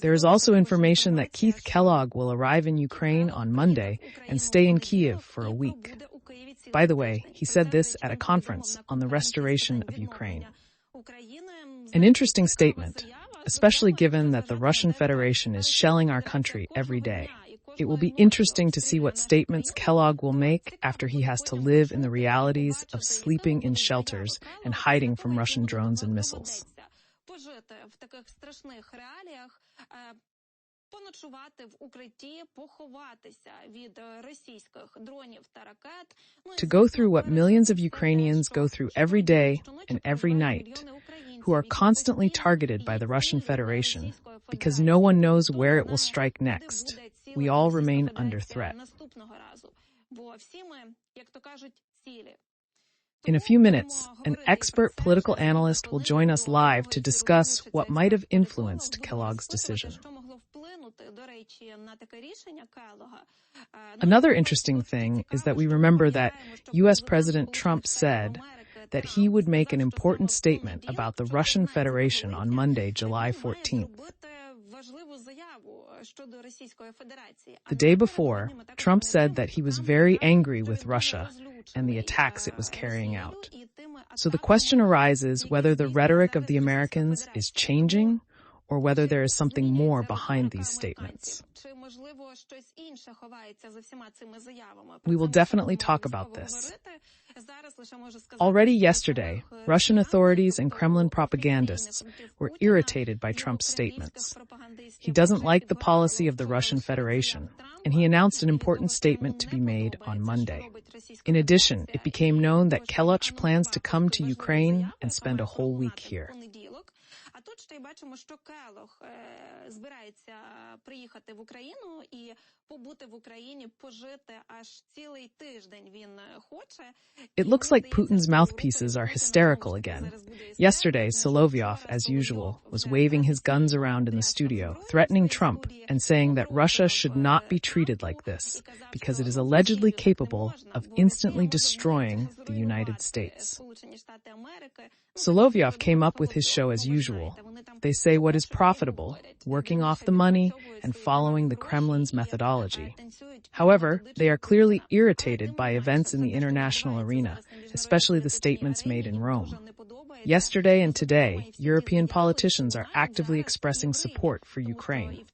There is also information that Kellogg will arrive in Ukraine on Monday and stay in Kyiv for a week. By the way, he said this at a conference on the restoration of Ukraine. An interesting statement, especially given that the Russian Federation is shelling our country every day. It will be interesting to see what statements Kellogg will make after he has to live in the realities of sleeping in shelters and hiding from Russian drones and missiles. To go through what millions of Ukrainians go through every day and every night, who are constantly targeted by the Russian Federation, because no one knows where it will strike next. We all remain under threat. In a few minutes, an expert political analyst will join us live to discuss what might have influenced Kellogg's decision. Another interesting thing is that we remember that U.S. President Trump said that he would make an important statement about the Russian Federation on Monday, July 14th. The day before, Trump said that he was very angry with Russia and the attacks it was carrying out. So the question arises whether the rhetoric of the Americans is changing or whether there is something more behind these statements. We will definitely talk about this. Already yesterday, Russian authorities and Kremlin propagandists were irritated by Trump's statements. He doesn't like the policy of the Russian Federation, and he announced an important statement to be made on Monday. In addition, it became known that Kellogg plans to come to Ukraine and spend a whole week here. It looks like Putin's mouthpieces are hysterical again. Yesterday, Solovyov, as usual, was waving his guns around in the studio, threatening Trump and saying that Russia should not be treated like this because it is allegedly capable of instantly destroying the United States. Solovyov came up with his show as usual. They say what is profitable, working off the money and following the Kremlin's methodology. However, they are clearly irritated by events in the international arena, especially the statements made in Rome. Yesterday and today, European politicians are actively expressing support for Ukraine.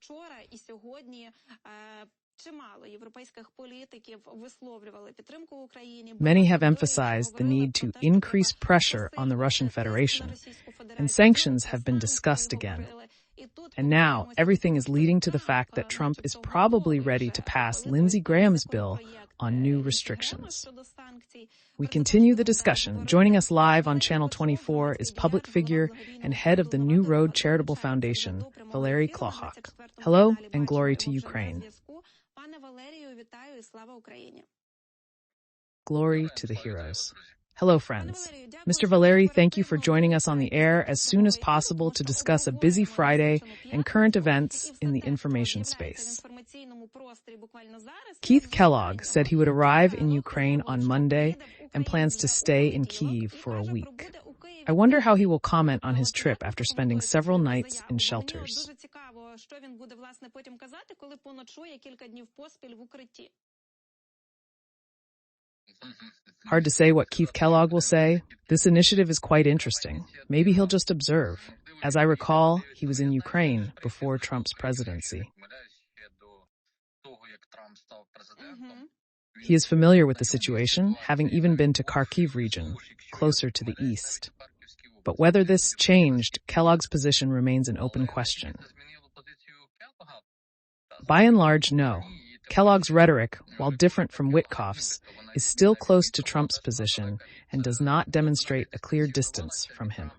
Many have emphasized the need to increase pressure on the Russian Federation, and sanctions have been discussed again. And now, everything is leading to the fact that Trump is probably ready to pass Lindsey Graham's bill on new restrictions. We continue the discussion. Joining us live on Channel 24 is public figure and head of the New Road Charitable Foundation, Valery Klochak. Hello, and glory to Ukraine. Glory to the heroes. Hello, friends. Mr. Valery, thank you for joining us on the air as soon as possible to discuss a busy Friday and current events in the information space. Kellogg said he would arrive in Ukraine on Monday and plans to stay in Kyiv for a week. I wonder how he will comment on his trip after spending several nights in shelters. Hard to say what Kellogg will say. This initiative is quite interesting. Maybe he'll just observe. As I recall, he was in Ukraine before Trump's presidency. He is familiar with the situation, having even been to Kyiv region, closer to the east. But whether this changed, Kellogg's position remains an open question. By and large, no. Kellogg's rhetoric, while different from Witkoff's, is still close to Trump's position and does not demonstrate a clear distance from him.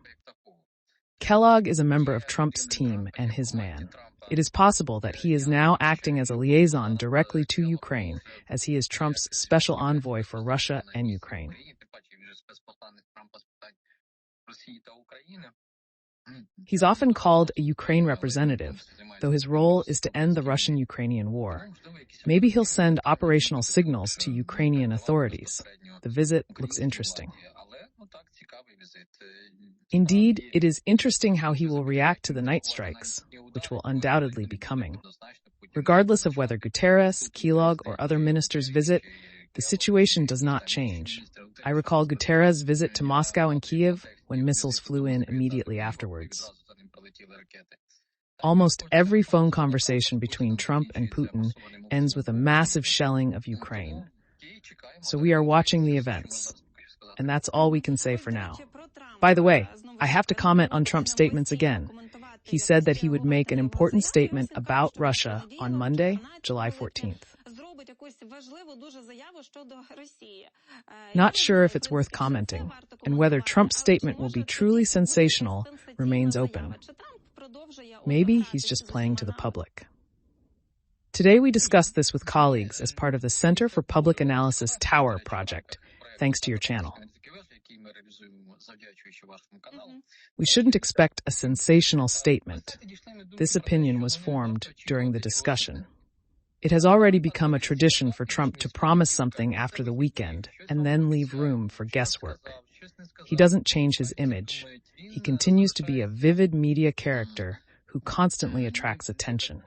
Kellogg is a member of Trump's team and his man. It is possible that he is now acting as a liaison directly to Ukraine, as he is Trump's special envoy for Russia and Ukraine. He's often called a Ukraine representative, though his role is to end the Russian-Ukrainian war. Maybe he'll send operational signals to Ukrainian authorities. The visit looks interesting. Indeed, it is interesting how he will react to the night strikes, which will undoubtedly be coming. Regardless of whether Guterres, Kellogg, or other ministers visit, the situation does not change. I recall Guterres' visit to Moscow and Kyiv when missiles flew in immediately afterwards. Almost every phone conversation between Trump and Putin ends with a massive shelling of Ukraine. So we are watching the events. And that's all we can say for now. By the way, I have to comment on Trump's statements again. He said that he would make an important statement about Russia on Monday, July 14th. Not sure if it's worth commenting, and whether Trump's statement will be truly sensational remains open. Maybe he's just playing to the public. Today we discussed this with colleagues as part of the Center for Public Analysis Tower project, thanks to your channel. We shouldn't expect a sensational statement. This opinion was formed during the discussion. It has already become a tradition for Trump to promise something after the weekend and then leave room for guesswork. He doesn't change his image. He continues to be a vivid media character who constantly attracts attention.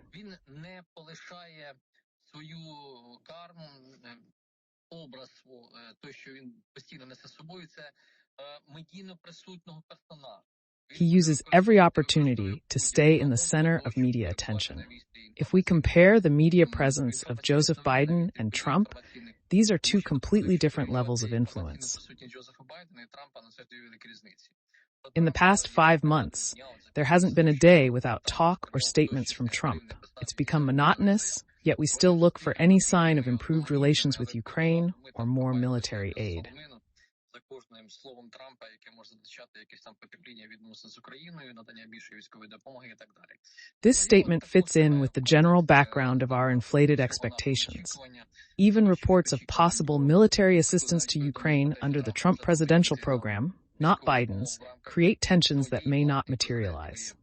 He uses every opportunity to stay in the center of media attention. If we compare the media presence of Joseph Biden and Trump, these are two completely different levels of influence. In the past 5 months, there hasn't been a day without talk or statements from Trump. It's become monotonous, yet we still look for any sign of improved relations with Ukraine or more military aid. This statement fits in with the general background of our inflated expectations. Even reports of possible military assistance to Ukraine under the Trump presidential program, not Biden's, create tensions that may not materialize.